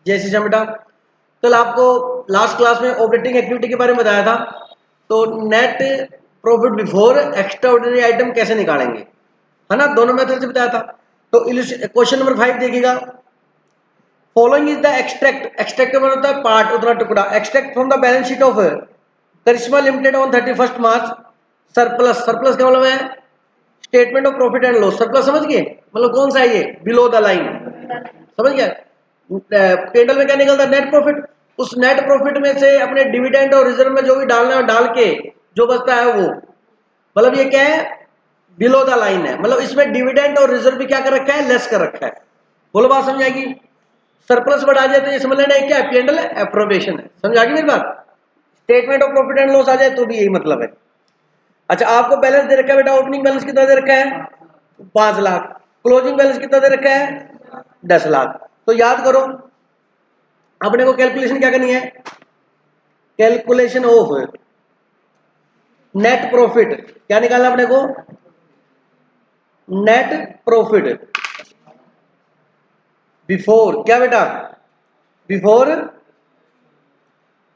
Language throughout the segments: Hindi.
जय श्री राम बेटा। कल आपको लास्ट क्लास में ऑपरेटिंग एक्टिविटी के बारे में बताया था, तो net profit before extra ordinary item कैसे निकालेंगे, है ना, दोनों मेथड से बताया था। तो क्वेश्चन नंबर 5 देखिएगा। Following is the extract, extract का मतलब होता है पार्ट, उतना टुकड़ा। Extract from the balance sheet of Karishma limited on 31 March. Surplus, surplus का मतलब है statement of profit and loss. Surplus समझ गए, मतलब कौन सा है ये, बिलो द लाइन, समझ गया। पेंडल में क्या निकलता है, नेट प्रॉफिट। उस नेट प्रॉफिट में से अपने डिविडेंड और रिजर्व में जो भी डालना है डाल के जो बचता है वो, मतलब ये क्या है, बिलो द लाइन है। मतलब इसमें डिविडेंड और रिजर्व भी क्या कर रखा है, लेस कर रखा है। बोलो बात समझ आएगी। सरप्लस बढ़ा जाए तो ये समझ लेना है क्या है, पेंडल है, एप्रोबेशन है। समझ आ गई मेरी बात। Statement of profit and loss आ जाए तो भी यही मतलब है। अच्छा, आपको बैलेंस दे रखा है बेटा, ओपनिंग बैलेंस कितना दे रखा है, 5 लाख। क्लोजिंग बैलेंस कितना दे रखा है, 10 लाख। तो याद करो, अपने को कैलकुलेशन क्या करनी है, कैलकुलेशन ऑफ नेट प्रॉफिट। क्या निकालना अपने को, नेट प्रॉफिट बिफोर क्या बेटा, before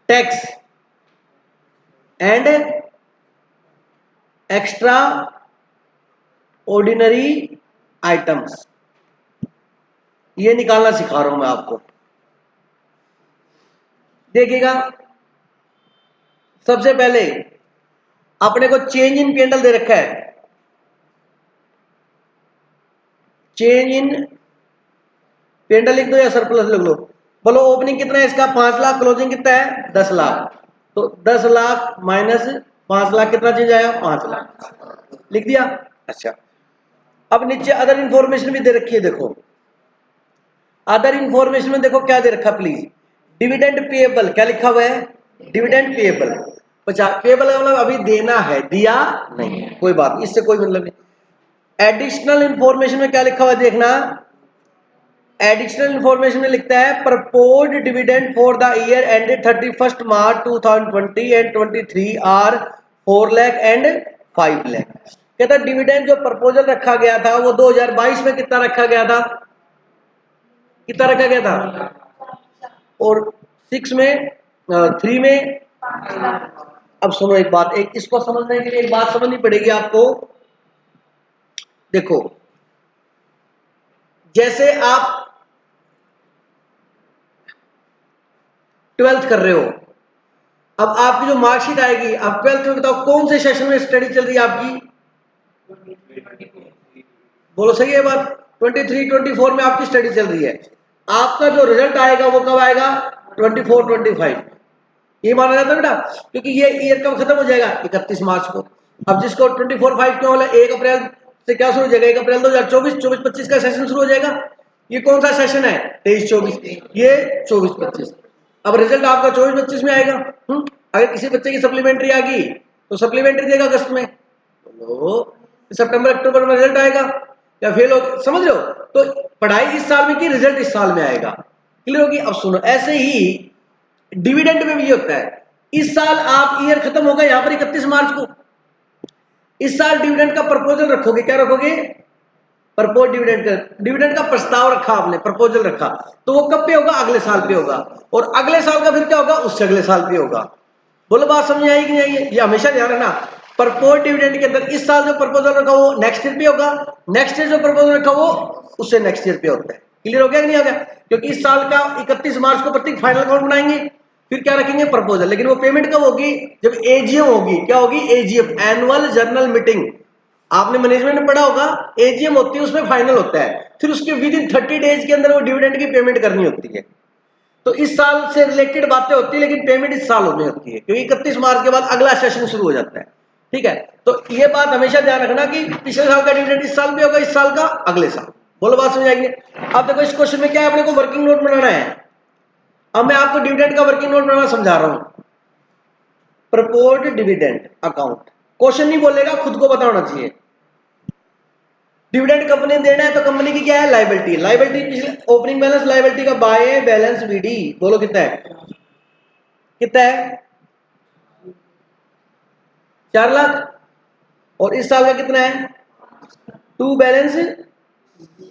tax and extra ordinary items. ये निकालना सिखा रहा हूं मैं आपको। देखिएगा, सबसे पहले अपने को चेंज इन पेंडल दे रखा है, चेंज इन पेंडल लिख दो या सरप्लस लिख लो। बोलो ओपनिंग कितना है इसका, 5 लाख। क्लोजिंग कितना है, 10 लाख। तो 10 लाख माइनस 5 लाख कितना चेंज आया, 5 लाख। लिख दिया। अच्छा, अब नीचे अदर इंफॉर्मेशन भी दे रखी है, देखो अदर इंफॉर्मेशन में देखो क्या दे रखा, प्लीज। डिविडेंड पेएबल, क्या लिखा हुआ है, डिविडेंड पेएबल 50। पेएबल का मतलब अभी देना है, दिया नहीं, कोई बात, इससे कोई मतलब नहीं। एडिशनल इंफॉर्मेशन में क्या लिखा हुआ है देखना, एडिशनल इंफॉर्मेशन में लिखता है proposed dividend for the year ended 31 March 2020 and 23 are 4 lakh and 5 lakh. कहता डिविडेंड जो प्रपोजल रखा गया था वो 2022 में कितना रखा गया था, कितना रखा गया था, और 6 में 3 में। अब सुनो एक बात, एक इसको समझने के लिए एक बात समझनी पड़ेगी आपको। देखो, जैसे आप 12th कर रहे हो, अब आपकी जो मार्कशीट आएगी, आप 12th में बताओ कौन से सेशन में स्टडी चल रही है आपकी, बोलो सही है बात, 23 24 में आपकी स्टडी चल रही है। आपका जो रिजल्ट आएगा वो कब आएगा, 24 25। ये माना जाता है बेटा, क्योंकि ये ईयर कब खत्म हो जाएगा, 31 मार्च को। अब जिसको 24 5 क्यों बोला, 1 अप्रैल से क्या शुरू हो जाएगा, 1 अप्रैल 2024 24 25 का सेशन शुरू हो जाएगा। ये कौन सा सेशन है, 23 24, ये 24 25। अब रिजल्ट आपका 24 25 में आएगा। अगर किसी बच्चे की सप्लीमेंट्री आ गई तो सप्लीमेंट्री देगा अगस्त में, तो सितंबर अक्टूबर में रिजल्ट आएगा, या फेल हो, समझ लो। तो पढ़ाई इस साल में की, रिजल्ट इस साल में आएगा। क्लियर होगी। अब सुनो, ऐसे ही डिविडेंड में भी ये होता है। इस साल आप ईयर खत्म होगा यहां पर 31 मार्च को, इस साल डिविडेंड का प्रपोजल रखोगे, क्या रखोगे, प्रपोज डिविडेंड का प्रस्ताव रखा आपने, प्रपोजल रखा, तो वो कब पे होगा, अगले साल पे होगा। और अगले साल का फिर क्या होगा, उससे अगले साल पे होगा। बोलो बात समझ आई कि नहीं आई, ये हमेशा ध्यान रखना। प्रपोज डिविडेंड के अंदर इस साल जो प्रपोजल रखा वो नेक्स्ट ईयर पे होगा, नेक्स्ट ईयर जो प्रपोजल रखा वो उससे नेक्स्ट ईयर पे होता है। क्लियर हो गया कि नहीं हो गया। क्योंकि इस साल का 31 मार्च को प्रत्येक फाइनल अकाउंट बनाएंगे, फिर क्या रखेंगे, प्रपोजल। लेकिन वो पेमेंट कब होगी, जब एजीएम होगी। क्या होगी, एजीएम, एनुअल जनरल मीटिंग। आपने मैनेजमेंट में पढ़ा होगा, एजीएम होती है, उसमें फाइनल होता है, फिर उसके विद इन 30 डेज के अंदर वो डिविडेंड की पेमेंट करनी होती है। तो इस साल से रिलेटेड बातें होती है, लेकिन पेमेंट इस साल होनी होती है, क्योंकि 31 मार्च के बाद अगला सेशन शुरू हो जाता है। ठीक है, तो ये बात हमेशा ध्यान रखना कि पिछले साल का डिविडेंड इस साल भी होगा, इस साल का अगले साल। बोलो बात समझ आएगी। अब देखो इस क्वेश्चन में क्या है, अपने को वर्किंग नोट बनाना है। अब मैं आपको डिविडेंड का वर्किंग नोट बनाना समझा रहा हूं। प्रपोज्ड डिविडेंड अकाउंट, क्वेश्चन नहीं बोलेगा, खुद को बताना चाहिए। डिविडेंड कंपनी देना है तो कंपनी की क्या है, लायबिलिटी। लायबिलिटी पिछले ओपनिंग बैलेंस लायबिलिटी का बाय बैलेंस बीडी, बोलो कितना है, कितना है, 4 लाख। और इस साल का कितना है, टू बैलेंस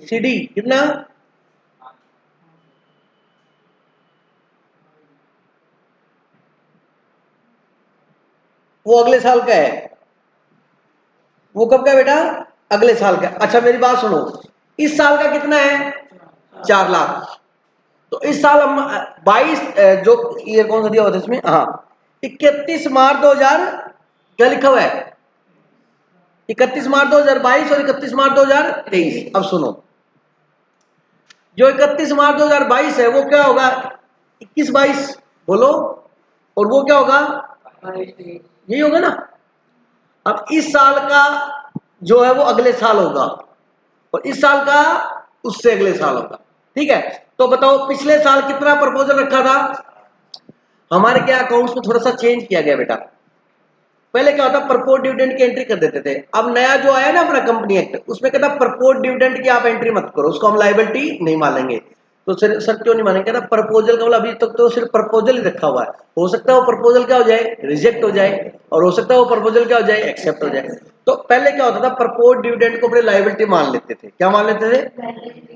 सीडी कितना, वो अगले साल का है। वो कब का बेटा? अगले साल का। अच्छा मेरी बात सुनो, इस साल का कितना है? 4 लाख। तो इस साल हम 22 जो ईयर कौन सा दिया हुआ था इसमें, हाँ 31 मार्च 2000, क्या लिखा हुआ है? 31 मार्च 2022 और 31 मार्च 2023। अब सुनो, जो 31 मार्च 2022 है वो क्या होगा? 21-22 बोलो। और वो क्या होगा? यही होगा ना। अब इस साल का जो है वो अगले साल होगा, और इस साल का उससे अगले साल होगा। ठीक है, तो बताओ पिछले साल कितना प्रपोजल रखा था? हमारे क्या अकाउंट्स में थोड़ा सा चेंज किया गया बेटा। पहले क्या होता, प्रपोज डिविडेंड की एंट्री कर देते थे। अब नया जो आया ना अपना कंपनी एक्ट, उसमें कहता प्रपोज डिविडेंड की आप एंट्री मत करो, उसको हम लायबिलिटी नहीं मानेंगे। तो सर क्यों नहीं मानेंगे? कहता प्रपोजल का मतलब अभी तक तो सिर्फ प्रपोजल ही रखा हुआ है, हो सकता है वो प्रपोजल क्या हो जाए, रिजेक्ट हो जाए, और हो सकता है वो प्रपोजल क्या हो जाए, एक्सेप्ट हो जाए। तो पहले क्या होता था, प्रपोज डिविडेंड को अपने लायबिलिटी मान लेते थे। क्या मान लेते थे?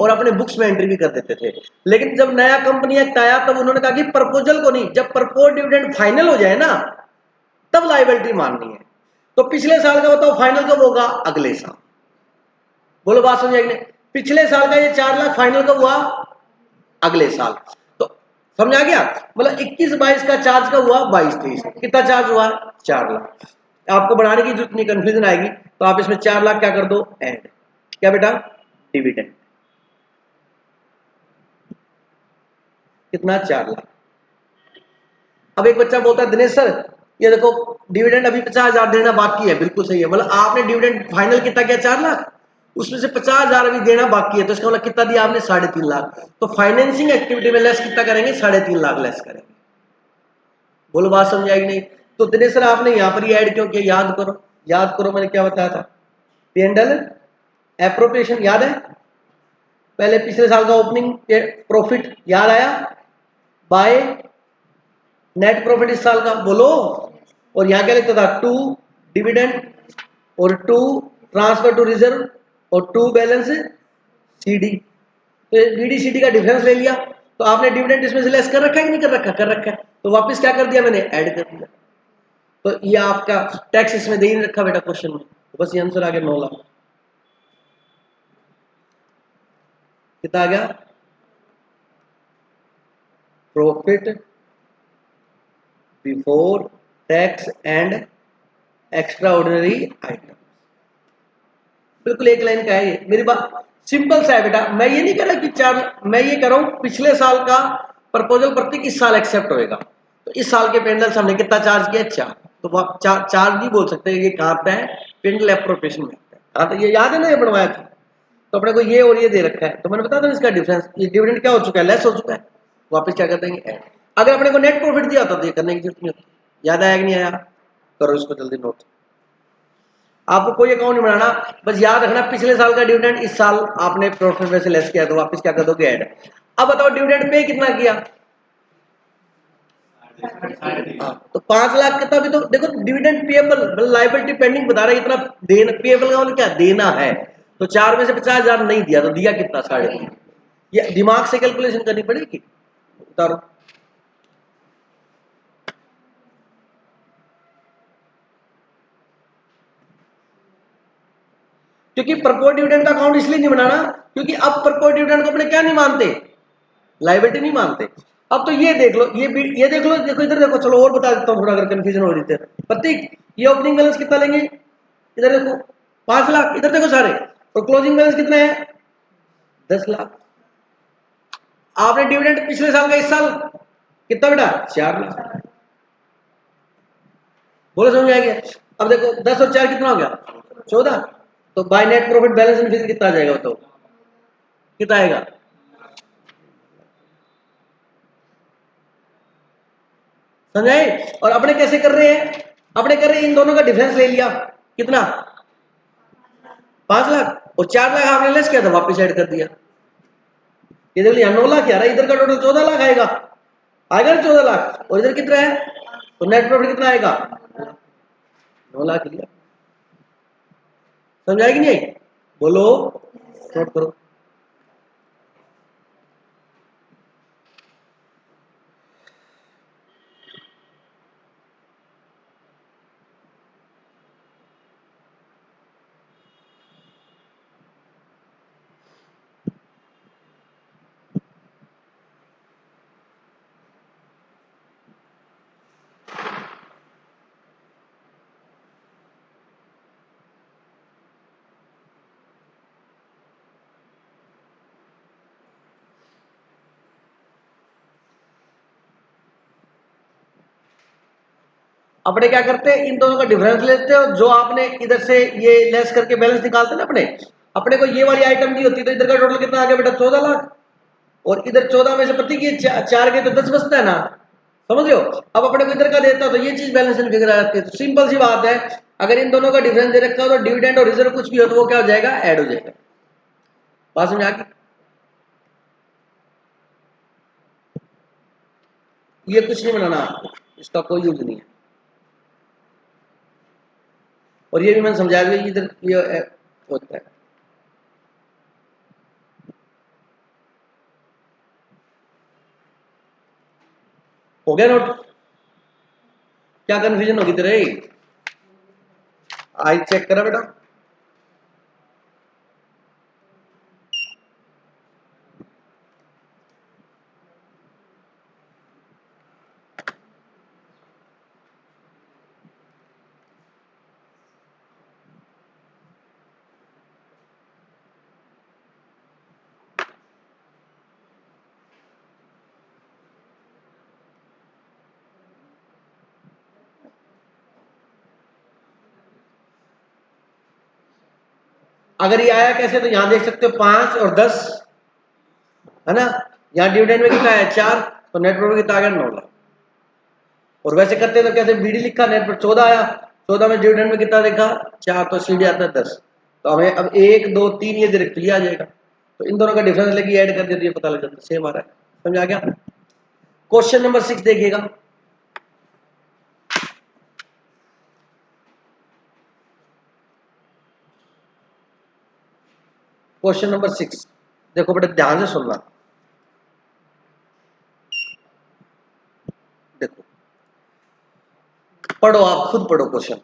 और अपने बुक्स में एंट्री भी कर देते थे। लेकिन जब नया कंपनी एक्ट आया तब उन्होंने कहा कि प्रपोजल को नहीं, जब प्रपोज डिविडेंड फाइनल हो जाए ना तब लायबिलिटी माननी है। तो पिछले साल का बताओ फाइनल कब होगा? अगले साल। बोलो बात समझ आई? पिछले साल का ये 4 लाख फाइनल कब हुआ? अगले साल। तो समझ आ गया? मतलब 21-22 का चार्ज कब हुआ? 22-23। कितना चार्ज हुआ? 4 लाख। आपको बढ़ाने की जरूरत नहीं, कंफ्यूजन आएगी तो आप इसमें 4 लाख क्या कर दो, ऐड। क्या बेटा? डिविडेंड। कितना? 4 लाख। अब एक बच्चा बोलता है दिनेश सर ये देखो डिविडेंड अभी 50,000 देना बाकी है। बिल्कुल सही है, मतलब आपने डिविडेंड फाइनल कितना किया? 4 लाख, उसमें से 50,000 अभी देना बाकी है, तो इसका मतलब कितना दिया आपने? 3.5 लाख। तो फाइनेंसिंग एक्टिविटी में लेस कितना करेंगे? 3.5 लाख लेस करेंगे। बोलो बात समझ आएगी नहीं? तो दिनेश सर आपने यहां पर ही ऐड क्यों किया? याद करो, याद करो मैंने क्या बताया था। P&L एप्रोप्रिएशन याद है? पहले पिछले साल का ओपनिंग प्रॉफिट याद आया? बाय नेट प्रॉफिट इस साल का, बोलो। और यहां क्या लिखता था? 2 डिविडेंड, और 2 ट्रांसफर टू रिजर्व, और 2 बैलेंस सीडी। तो बीडी सीडी का डिफरेंस ले लिया, तो आपने डिविडेंड इसमें से लेस कर रखा है कि नहीं कर रखा? कर रखा है। तो वापस क्या कर दिया मैंने? ऐड कर दिया। तो ये आपका टैक्स इसमें दे ही नहीं रखा बेटा क्वेश्चन में, तो बस ये आंसर आ गया 9 लाख। कितना आ गया? Profit before tax and extra ordinary item. बिल्कुल एक लाइन का है ये। मेरी बात सिंपल सा है बेटा, मैं ये नहीं कह रहा कि मैं ये कह रहा हूं पिछले साल का प्रपोजल प्रत्येक इस साल एक्सेप्ट होएगा। तो इस साल के पेंडल्स हमने कितना चार्ज किया? 4। तो आप चार्ज नहीं बोल सकते, ये कहाँ पे है? पेंडल एप्रोप्रिएशन में। हाँ तो ये याद है ना, ये बनवाया था। तो अपने को ये और ये दे रखा है, तो मैंने बताया था इसका डिफरेंस। ये डिविडेंड क्या हो चुका है? लेस हो चुका है। वापस क्या कर देंगे? ऐड। अगर अपने को नेट प्रॉफिट दिया होता तो ये करने की जरूरत नहीं होती। याद आया कि नहीं आया? करो इसको जल्दी नोट। आपको कोई अकाउंट नहीं बनाना, बस याद रखना पिछले साल का डिविडेंड इस साल आपने प्रॉफिट में से लेस किया तो वापस क्या कर दोगे? ऐड। अब बताओ डिविडेंड पे कितना किया? तो 5 लाख कितना? भी तो देखो डिविडेंड पेएबल लायबिलिटी पेंडिंग बता रहा है, इतना देना। पेएबल का मतलब क्या? देना है। तो 4 में से 50,000 नहीं दिया तो दिया कितना? 3.5। ये दिमाग से कैलकुलेशन करनी पड़ेगी। उतारो। क्योंकि प्रपोर्ट डिविडेंड का अकाउंट इसलिए नहीं बनाना क्योंकि अब प्रपोर्ट डिविडेंड को अपने क्या नहीं मानते? लायबिलिटी नहीं मानते। अब तो ये देख लो, ये देख लो, देखो इधर देखो। चलो और बता देता हूं थोड़ा अगर कंफ्यूजन हो रही है। प्रतीक ये ओपनिंग बैलेंस कितना लेंगे? इधर देखो 5 लाख। इधर देखो सारे। और क्लोजिंग बैलेंस कितना है? 10 लाख। आपने डिविडेंड पिछले साल का इस साल कितना बेटा? 4 लाख। बोलो समझ आ गया? अब देखो 10 और 4 कितना हो गया? 14। तो बाय नेट प्रॉफिट बैलेंस में फिर कितना आ जाएगा बताओ? कितना आएगा? समझाए? और अपने कैसे कर रहे हैं? अपने कर रहे हैं इन दोनों का डिफरेंस ले लिया। कितना? 5 लाख। और 4 लाख आपने लेस किया था, वापस ऐड कर दिया। ये देख लिया 9 लाख आ रहा है, इधर का टोटल 14 लाख आएगा। आएगा ना 14 लाख? और इधर कितना है? तो नेट प्रॉफिट कितना आएगा? 9 लाख लिया। समझ आएगी नहीं? बोलो, नोट करो। अपने क्या करते हैं, इन दोनों का डिफरेंस लेते हैं और जो आपने इधर से ये लेस करके बैलेंस निकालते हैं ना अपने को ये वाली आइटम दी होती है, तो इधर का टोटल कितना आ गया बेटा 14 लाख, और इधर 14 में से प्रति की 4 के तो 10 बचता है ना, समझ रहे हो। अब अपने को इधर का देता तो ये चीज बैलेंस में फिगर आ जाती है। तो सिंपल सी बात है, अगर इन दोनों का डिफरेंस दे रखा हो तो डिविडेंड और रिजर्व कुछ भी हो तो वो क्या हो जाएगा, ऐड हो जाएगा। बात समझ आ गई। ये कुछ नहीं बनाना आपको, इसका कोई यूज नहीं है। और ये भी मैंने समझाया भी इधर ये होता है। हो गया नोट, क्या कंफ्यूजन होगी तेरे, आई चेक करा बेटा। अगर ये आया कैसे, तो यहां देख सकते हो 5 और 10 है ना, यहाँ डिविडेंड में कितना है 4, तो नेट प्रॉफिट कितना आ गया 9 लाख। और वैसे करते तो कैसे, बीडी लिखा, नेट पर 14 आया, 14 में डिविडेंड में कितना देखा 4, तो सीडी आता है 10। तो हमें अब 1 2 3 ये डायरेक्टली आ जाएगा, तो इन दोनों का डिफरेंस लेके ऐड कर देते, ये पता लग जाता है सेम आ रहा है। समझ आ गया। क्वेश्चन नंबर 6 देखिएगा। क्वेश्चन नंबर 6 देखो बेटा, ध्यान से सुनना। देखो पढ़ो, आप खुद पढ़ो क्वेश्चन।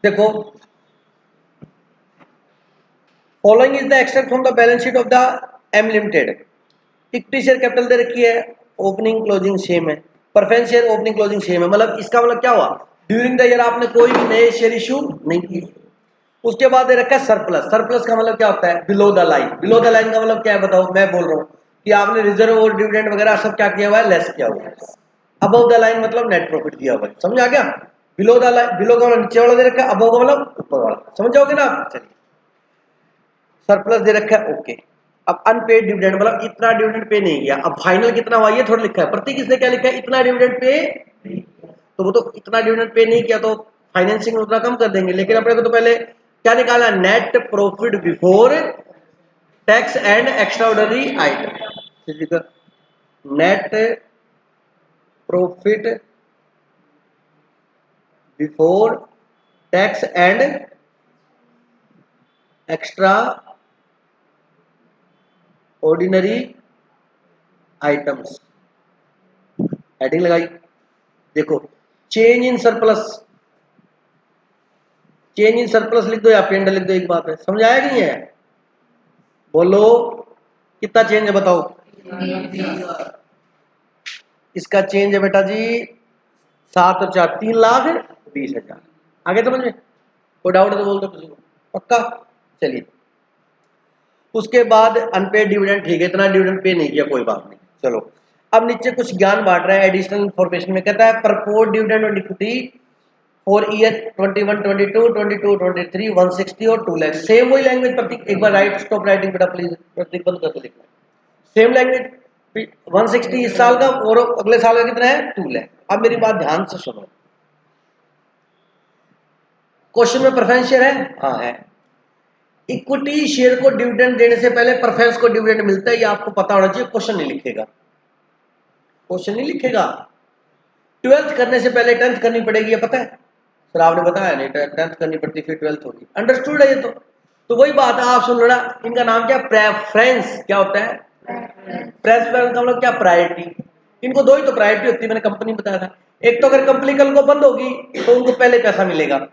देखो, following is the extract from the balance sheet of the M limited. Equity share capital दे रखी है, ओपनिंग क्लोजिंग सेम है, preference share opening closing same है। मतलब इसका मतलब क्या हुआ, ड्यूरिंग द ईयर आपने कोई भी नए शेयर इशू नहीं किए। उसके बाद दे रखा है सरप्लस। सरप्लस का मतलब क्या होता है, below the line. Below the line का मतलब क्या है बताओ, मैं बोल रहा हूँ कि आपने रिजर्व और डिविडेंड वगैरह सब क्या किया हुआ है, लेस किया हुआ है। अबव द लाइन मतलब नेट प्रॉफिट दिया हुआ है। समझ आ गया। बिलो द लाइन, बिलो का मतलब नीचे वाला दे रखा है, अबव का मतलब ऊपर वाला। समझ जाओगे ना आप। चलिए, सरप्लस दे रखा है, ओके। अब अनपेड डिविडेंड मतलब इतना डिविडेंड पे नहीं किया। अब फाइनल कितना हुआ ये थोड़ा लिखा है, प्रतीक इसने क्या लिखा है, इतना डिविडेंड पे, तो वो तो इतना डिविडेंड पे नहीं किया तो फाइनेंसिंग उतना कम कर देंगे। लेकिन अपने को तो पहले क्या निकालना, net profit before tax and extraordinary item. Net profit before tax and extra ordinary items, heading लगाई। देखो, change in surplus, change in surplus लिख दो या पेंड लिख दो, एक बात है। समझ आया कि नहीं है, बोलो कितना चेंज है बताओ। इसका चेंज है बेटा जी 7 और 4 3,20,000। आगे समझ में, कोई डाउट है तो बोल दो किसी को, पक्का। चलिए, उसके बाद अनपेड डिविडेंड, ठीक है इतना डिविडेंड पे नहीं किया, कोई बात नहीं। चलो, अब नीचे कुछ ज्ञान बांट रहा है एडिशनल इंफॉर्मेशन में। कहता है प्रपोज डिविडेंड और इक्विटी फॉर ईयर 21 22 22 23 160 और 2 लाख। सेम वही लैंग्वेज। प्रतीक एक बार राइट स्टॉप राइटिंग बेटा प्लीज, प्रतीक बंद कर दो लिखना। सेम लैंग्वेज, 160 इस साल का और अगले साल का कितना है 2 लाख। अब मेरी बात ध्यान से सुनो, क्वेश्चन में प्रेफरेंस शेयर है, हाँ है। इक्विटी शेयर को डिविडेंड देने से पहले प्रेफरेंस को डिविडेंड मिलता है, ये आपको पता होना चाहिए। क्वेश्चन नहीं लिखेगा, क्वेश्चन नहीं लिखेगा। 12th करने से पहले 10th करनी पड़ेगी, ये पता है सर, आपने बताया नहीं 10th करनी पड़ती फिर 12th होगी। अंडरस्टूड है ये तो वही बात है, आप सुन लो ना। इनका नाम क्या, प्रेफरेंस। क्या होता है, प्रेफरेंस का मतलब क्या, प्रायोरिटी। इनको दो ही तो प्रायोरिटी होती है, मैंने कंपनी बताया था। एक तो अगर कंपनी कल को बंद होगी तो उनको पहले पैसा मिलेगा,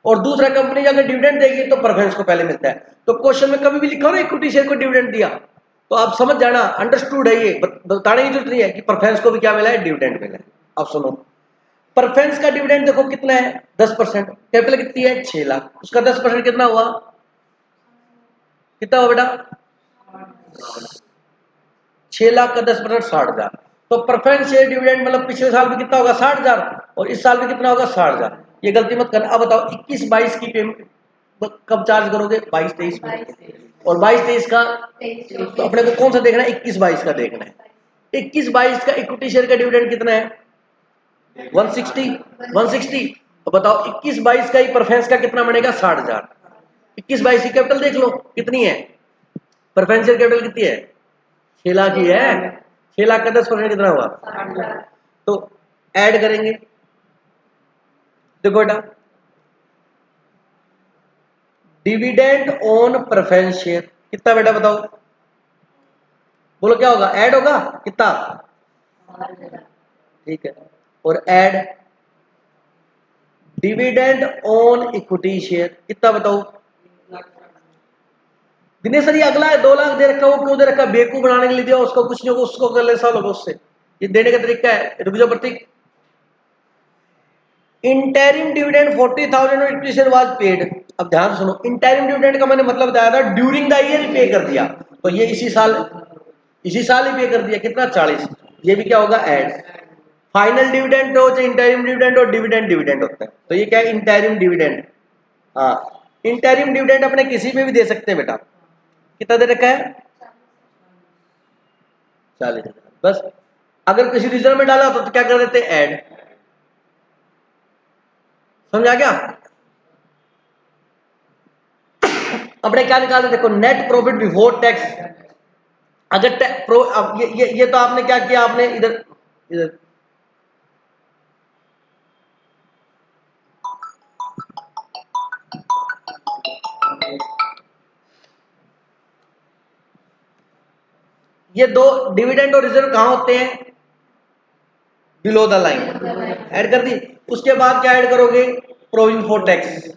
और दूसरा कंपनी अगर डिविडेंड देगी तो प्रेफरेंस को पहले मिलता है। तो क्वेश्चन में कभी भी लिखा हो ना इक्विटी शेयर को डिविडेंड दिया, तो आप समझ जाना, अंडरस्टूड है ये। बताने की जरूरत नहीं है कि प्रेफरेंस को भी क्या मिला है, डिविडेंड मिला है। अब सुनो, प्रेफरेंस का डिविडेंड देखो कितना है, 10%। कैपिटल कितनी है, 6 लाख, उसका 10% कितना हुआ, कितना हुआ बेटा, 6 लाख का 10% 60,000। तो प्रेफरेंस शेयर डिविडेंड मतलब पिछले साल भी कितना होगा, 60,000, और इस साल भी कितना होगा, 60,000। ये गलती मत करना। अब बताओ 21-22 की पेमेंट कब चार्ज करोगे, 22-23 में, और 22-23 का तो अपने को कौन सा देखना है, 21-22 का देखना है। 21-22 का इक्विटी शेयर का डिविडेंड कितना है, 160। तो बताओ 21-22 का ही प्रेफरेंस का कितना बनेगा, 60,000। 21-22 की कैपिटल देख लो कितनी है, प्रेफरेंस शेयर कैपिटल कितनी है, 6 लाख की है। 6 लाख का 10% कितना हुआ, तो ऐड करेंगे। देखो बेटा, डिविडेंड ऑन प्रेफरेंस शेयर कितना बेटा बताओ, बोलो क्या होगा, ऐड होगा कितना, ठीक है, और add dividend on equity share कितना बताओ। दिनेश सर ये अगला है, 2 लाख दे रखा, वो क्यों दे रखा, बेवकूफ बनाने के लिए दिया उसको, कुछ नहीं होगा, उसको कर ले साल होगा उससे, ये देने का तरीका है। रुक जाओ प्रतीक, इंटरिम डिविडेंड 40,000 और इक्विटी शेयर वाज पेड। अब ध्यान से सुनो, इंटरिम डिविडेंड का मैंने मतलब बताया था, ड्यूरिंग द ईयर पे कर दिया, तो ये इसी साल ही पे कर दिया, कितना, 40। ये भी क्या होगा, ऐड। फाइनल डिविडेंड हो चाहे इंटरिम डिविडेंड, और डिविडेंड होता है, तो ये क्या है, इंटरिम डिविडेंड। हाँ, इंटरिम डिविडेंड अपने किसी में भी दे सकते हैं बेटा। कितना दे रखा है, 40,000। बस अगर किसी रिजर्व में डाला होता तो क्या कर देते, ऐड। समझा क्या, अपने क्या निकालते, देखो नेट प्रॉफिट बिफोर टैक्स। अगर अब ये तो आपने क्या किया, आपने इधर इधर ये दो डिविडेंड और रिजर्व कहां होते हैं, बिलो द लाइन, ऐड कर दी। उसके बाद क्या ऐड करोगे, प्रोविजन फॉर टैक्स,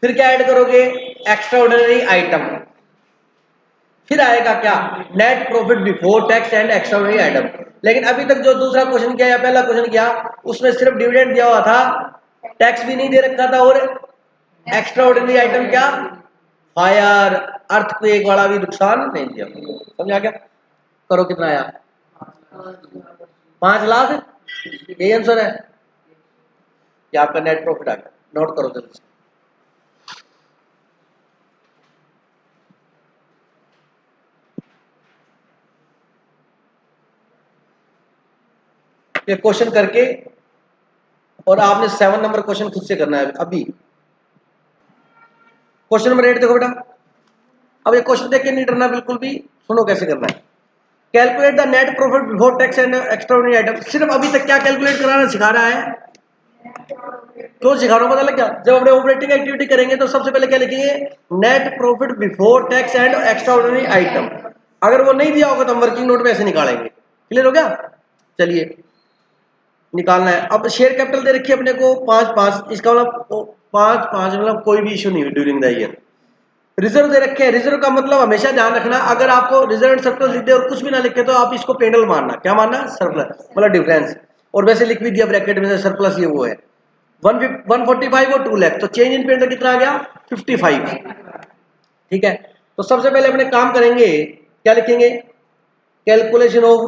फिर क्या ऐड करोगे, एक्स्ट्रा ऑर्डिनरी आइटम, फिर आएगा क्या, net profit before tax and extra ordinary item. लेकिन अभी तक जो दूसरा क्वेश्चन किया या पहला क्वेश्चन किया, उसमें सिर्फ डिविडेंड दिया हुआ था, टैक्स भी नहीं दे रखा था, और एक्स्ट्रा ऑर्डिनरी आइटम क्या, फायर, अर्थक्वेक वाला भी नुकसान नहीं दिया। समझा क्या, करो कितना आया, 5 लाख, यही आंसर है, ये आपका नेट प्रॉफिट आ गया। नोट करो जल्दी से। ये क्वेश्चन करके, और आपने 7 नंबर क्वेश्चन खुद से करना है अभी। क्वेश्चन नंबर 8 देखो बेटा, अब ये क्वेश्चन देख के नहीं डरना बिल्कुल भी, सुनो कैसे करना है। Calculate the net profit before tax and extraordinary item. सिर्फ अभी तक क्या कैलकुलेट कराना सिखा रहा है, क्यों सिखा रहा हूं पता लग गया। जब अपने ऑपरेटिंग एक्टिविटी करेंगे तो सबसे पहले क्या लिखेंगे, net profit before tax and extraordinary item. अगर वो नहीं दिया होगा तो हम वर्किंग नोट में ऐसे निकालेंगे। क्लियर हो गया, चलिए निकालना है। अब शेयर कैपिटल दे रखी है अपने को 5-5, इसका मतलब 5-5 मतलब कोई भी इशू नहीं हुई ड्यूरिंग द ईयर। रिजर्व दे रखे हैं, रिजर्व का मतलब हमेशा ध्यान रखना, अगर आपको रिजर्व एंड सरप्लस लिख दे और कुछ भी ना लिखे तो आप इसको पेंडल मानना, क्या मानना, सरप्लस मतलब डिफरेंस। और वैसे लिख भी दिया ब्रैकेट में सरप्लस, ये वो है 145 और 2 लाख, तो चेंज इन पेंडल कितना आ गया, 55। ठीक है, तो सबसे पहले अपने काम करेंगे, क्या लिखेंगे, calculation of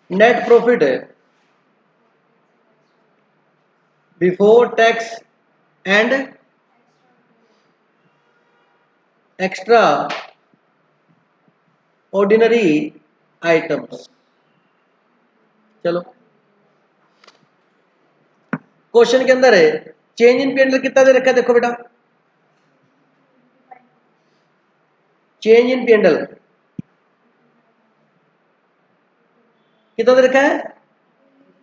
net profit before tax and extra ordinary items. चलो क्वेश्चन के अंदर है, चेंज इन पेंडल कितना दे रखा है, देखो बेटा, चेंज इन पेंडल कितना दे रखा है,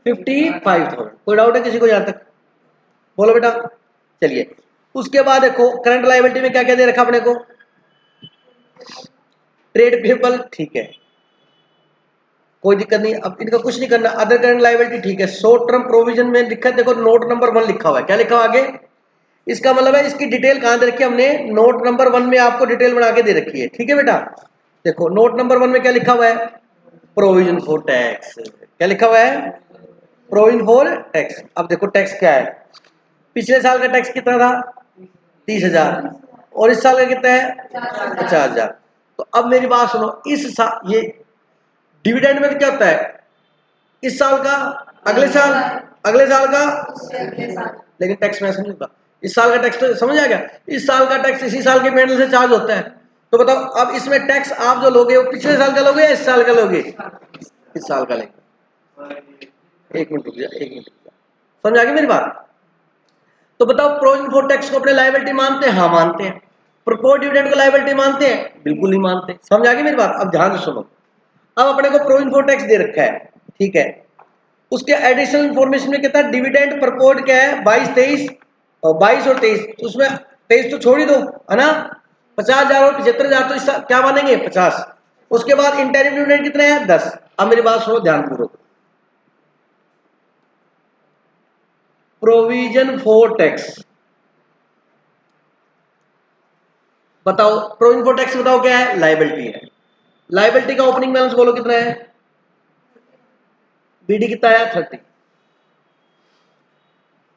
55,000। कोई डाउट है किसी को यहां तक, बोलो बेटा। चलिए उसके बाद देखो करंट लायबिलिटी में क्या क्या दे रखा अपने को, ट्रेड पेबल, ठीक है कोई दिक्कत नहीं, अब इनका कुछ नहीं करना। अदर करंट लायबिलिटी ठीक है, शॉर्ट टर्म प्रोविजन में लिखा है, देखो नोट नंबर 1 लिखा हुआ है, क्या लिखा हुआ आगे, इसका मतलब है इसकी डिटेल कहाँ दे रखी है हमने, नोट नंबर 1 में आपको डिटेल बना के दे रखी है। ठीक है बेटा, देखो नोट नंबर 1 में क्या लिखा हुआ है, प्रोविजन फॉर टैक्स। क्या लिखा हुआ है, प्रोविजन फॉर टैक्स। अब देखो टैक्स क्या है, पिछले साल का टैक्स कितना था 30,000 और इस साल का कितना है 50,000। तो अब मेरी बात सुनो, इस साल ये डिविडेंड में तो क्या होता है, इस साल का अगले साल, अगले साल का, लेकिन टैक्स में ऐसा नहीं होता। इस साल का टैक्स तो समझ आ गया, इस साल का टैक्स इसी साल के पेंडल से चार्ज होता है। तो बताओ अब इसमें टैक्स आप जो लोगे वो पिछले साल का लोगे या इस साल का लोगे, इस साल का लेंगे। एक मिनट रुक जा, एक मिनट रुक जा, समझ आ गई मेरी बात। तो बताओ प्रोविजन फॉर टैक्स को अपने लायबिलिटी मानते हैं, हाँ मानते हैं। प्रपोर्ड डिविडेंड को लायबिलिटी मानते हैं, बिल्कुल नहीं मानते। समझ आ गई मेरी बात। अब ध्यान से सुनो, अब अपने को प्रोविजन फॉर टैक्स दे रखा है, ठीक है, उसके एडिशनल इंफॉर्मेशन में कितना डिविडेंड प्रपोर्ड क्या है 22, 23 और 22 और 23, उसमें 23 तो छोड़ ही दो, है ना, 50,000 और 75,000 तो इस क्या मानेंगे 50। उसके बाद इंटरिम डिविडेंड कितने हैं 10। अब मेरी बात सुनो ध्यानपूर्वक, प्रोविजन फॉर टैक्स बताओ, प्रोविजन फॉर टैक्स बताओ क्या है, लायबिलिटी है। लायबिलिटी का ओपनिंग बैलेंस बोलो कितना है, बीडी कितना आया 30,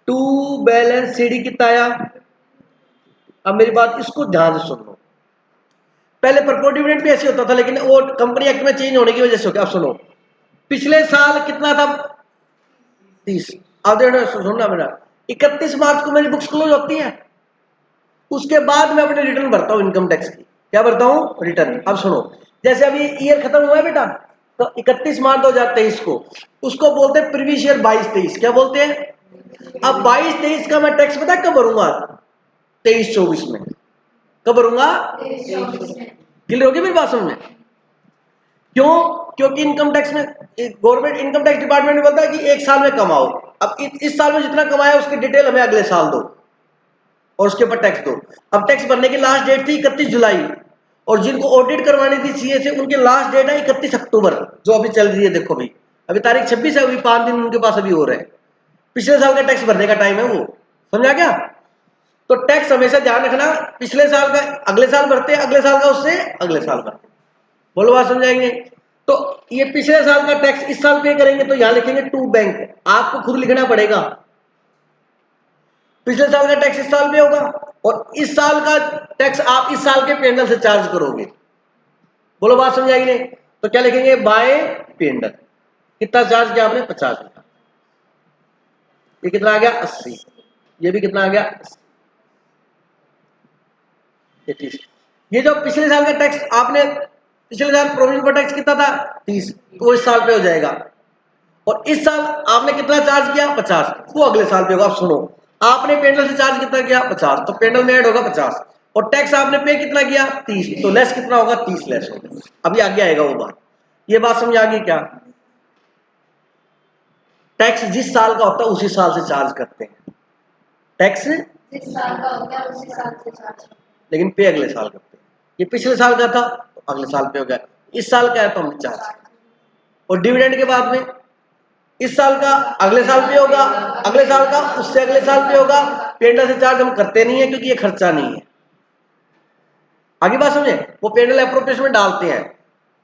टू बैलेंस सीडी कितना आया। अब मेरी बात इसको ध्यान से सुन लो, पहले प्रपोर्ट डिविडेंड भी ऐसे होता था लेकिन वो कंपनी एक्ट में चेंज होने की वजह से हो गया। अब सुनो, पिछले साल कितना था 30, अब देखो सुनना मेरा, 31 मार्च को मेरी बुक्स क्लोज होती है, उसके बाद मैं अपने रिटर्न भरता हूँ इनकम टैक्स की। क्या भरता हूँ, रिटर्न। अब सुनो, जैसे अभी ईयर खत्म हुआ है बेटा, तो 31 मार्च 2023 को उसको बोलते हैं प्रीवियस ईयर 22-23। क्या बोलते हैं, अब 22-23 का मैं टैक्स पता कब भरूंगा, 23-24 में। कब भरूंगा, क्लियर होगी मेरी बात समझ में। क्यों, क्योंकि इनकम टैक्स में गवर्नमेंट इनकम टैक्स डिपार्टमेंट में बोलता है कि एक साल में कमाओ, अब इस साल में जितना कमाया उसकी डिटेल हमें अगले साल दो और उसके ऊपर टैक्स दो। अब टैक्स भरने की लास्ट डेट थी 31 जुलाई और जिनको ऑडिट करवानी थी सीए से उनकी लास्ट डेट है 31 अक्टूबर, जो अभी चल रही है। देखो अभी अभी तारीख 26 है, अभी 5 दिन उनके पास अभी हो रहे हैं। पिछले साल का टैक्स भरने का टाइम है वो, समझा क्या। तो टैक्स हमेशा ध्यान रखना, पिछले साल का अगले साल भरते हैं, अगले साल का उससे अगले साल भरते। बोलो बात समझाएंगे। तो ये पिछले साल का टैक्स इस साल पे करेंगे तो यहां लिखेंगे टू बैंक, आपको खुद लिखना पड़ेगा। पिछले साल का टैक्स इस साल पे होगा और इस साल का टैक्स आप इस साल के पेंडल से चार्ज करोगे। बोलो बात समझाएगी नहीं। तो क्या लिखेंगे, बाय पेंडल कितना चार्ज किया आपने 50, ये कितना आ गया 80, ये भी कितना आ गया 30। ये जो पिछले साल का टैक्स आपने, पिछले साल प्रोविजन पर टैक्स कितना था 30, तो वो इस साल पे हो जाएगा। और इस साल आपने कितना चार्ज किया 50, वो अगले साल पे होगा। आप सुनो, आपने पेंडल से चार्ज कितना किया 50, तो पेंडल में ऐड होगा 50 और टैक्स आपने पे कितना किया 30, तो लेस कितना होगा 30 लेस होगा। अभी आगे आएगा वो बात, ये बात समझ आ गई क्या। टैक्स जिस साल का होता है उसी साल से चार्ज करते हैं, टैक्स जिस साल का होता है उसी साल से चार्ज, लेकिन पे अगले साल करते हैं। ये पिछले साल का था तो अगले साल पे हो गया, इस साल का है तो हम चार्ज। और डिविडेंड के बाद में इस साल का अगले साल पे होगा, अगले साल का उससे अगले साल पे होगा। पेंडल से चार्ज हम करते नहीं है क्योंकि ये खर्चा नहीं है। आगे बात समझे, वो पेंडल एप्रोप्रिएशन में डालते हैं।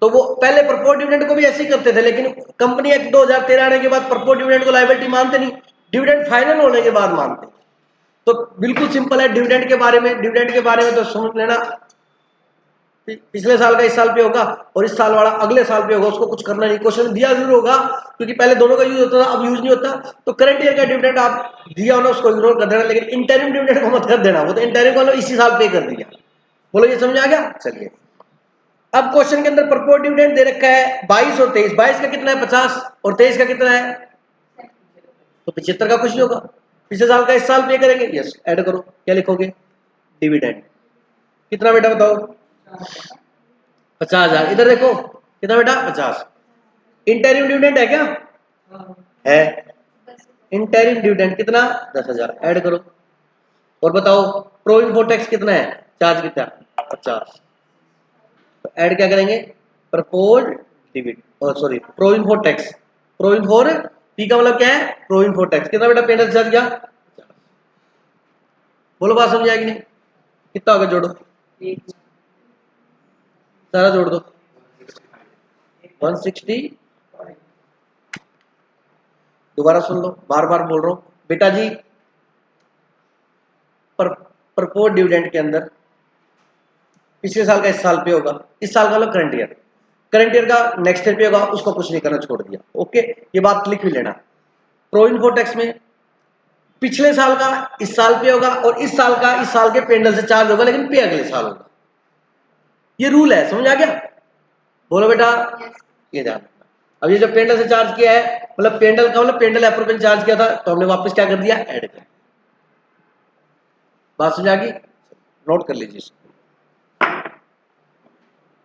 तो वो पहले प्रपोर्ट डिविडेंड को भी ऐसे ही करते थे, लेकिन कंपनी एक्ट 2013 आने के बाद प्रपोर्ट डिविडेंड को लायबिलिटी मानते नहीं, डिविडेंड फाइनल होने के बाद मानते। तो बिल्कुल सिंपल है डिविडेंड के बारे में, डिविडेंड के बारे में तो समझ लेना, पिछले साल का इस साल पे होगा और इस साल वाला अगले साल पे होगा, उसको कुछ करना नहीं। क्वेश्चन दिया जरूर होगा क्योंकि पहले दोनों का यूज होता था, अब यूज नहीं होता। तो करंट ईयर का डिविडेंड आप दिया होना उसको इग्नोर कर देना, लेकिन इंटरिम डिविडेंड को मत कर देना, वो तो इंटरिम वालों इसी साल पे कर दिया। बोलो ये समझ आ गया। चलिए अब क्वेश्चन के अंदर प्रपोर्ट डिविडेंड दे रखा है 22 और 23, 22 का कितना है 50 और 23 का कितना है, तो 75 का कुछ नहीं होगा। पिछले साल का इस साल पे करेंगे, यस ऐड करो। क्या लिखोगे, डिविडेंड कितना बेटा बताओ 50,000। इधर देखो कितना बेटा 50। इंटरिम डिविडेंड है क्या, है। इंटरिम डिविडेंड कितना 10,000, ऐड करो। और बताओ प्रोविजन फॉर टैक्स कितना है, चार्ज कितना 50, तो ऐड क्या करेंगे, प्रपोज डिविडेंड और sorry provision for tax, provision for P का मतलब क्या है प्रोविजन फॉर टैक्स, कितना बेटा पेनल चार्ज किया। बोलो बात समझ आएगी नहीं? कितना होगा जोड़ो, सारा जोड़ दो 160। दोबारा सुन लो, बार बार बोल रहा हूं बेटा जी। प्रपोज डिविडेंड के अंदर पिछले साल का इस साल पे होगा, इस साल का करंट ईयर, करंट ईयर का नेक्स्ट ईयर पे होगा, उसको कुछ नहीं करना, छोड़ दिया। ओके, ये बात लिख भी लेना। प्रो इन्फो टैक्स में पिछले साल का इस साल पे होगा और इस साल का इस साल के पेंडल से चार्ज होगा, लेकिन पे अगले साल होगा। ये रूल है, समझ आ गया? बोलो बेटा। ये ध्यान रखना। अब ये जो पेंडल से चार्ज किया है, मतलब पेंडल का मतलब पेंडल अप्रोच चार्ज किया था, तो हमने वापस क्या कर दिया, ऐड कर। बात समझ आ गई? नोट कर लीजिए।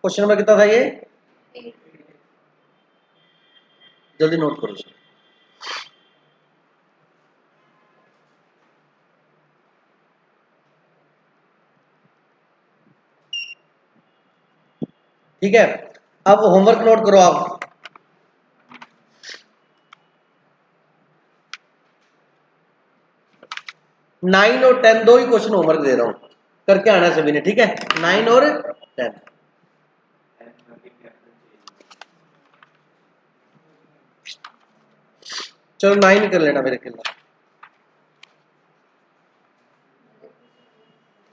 क्वेश्चन नंबर कितना था ये? जल्दी नोट करो इसको। ठीक है, अब होमवर्क नोट करो आप। 9 और 10 दो ही क्वेश्चन होमवर्क दे रहा हूं, करके आना सभी ने, ठीक है? 9 और 10। चलो 9 कर लेना मेरे खिलाफ।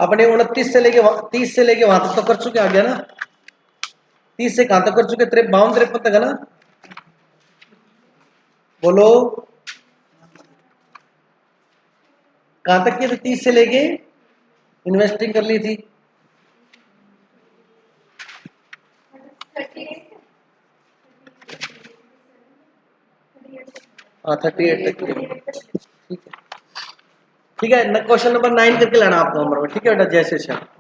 अपने 29 से लेके 30 से लेके वहां तक तो कर चुके, आ गया ना? 30 से कहां तक कर चुके? 52-53 तक है ना? बोलो कहां तक की थी? 30 से लेके इन्वेस्टिंग कर ली थी। हाँ 38 तक की। ठीक है, ठीक है। क्वेश्चन नंबर 9 करके लाना आपको होमवर्क में, ठीक है बेटा? जय श्री श्याम।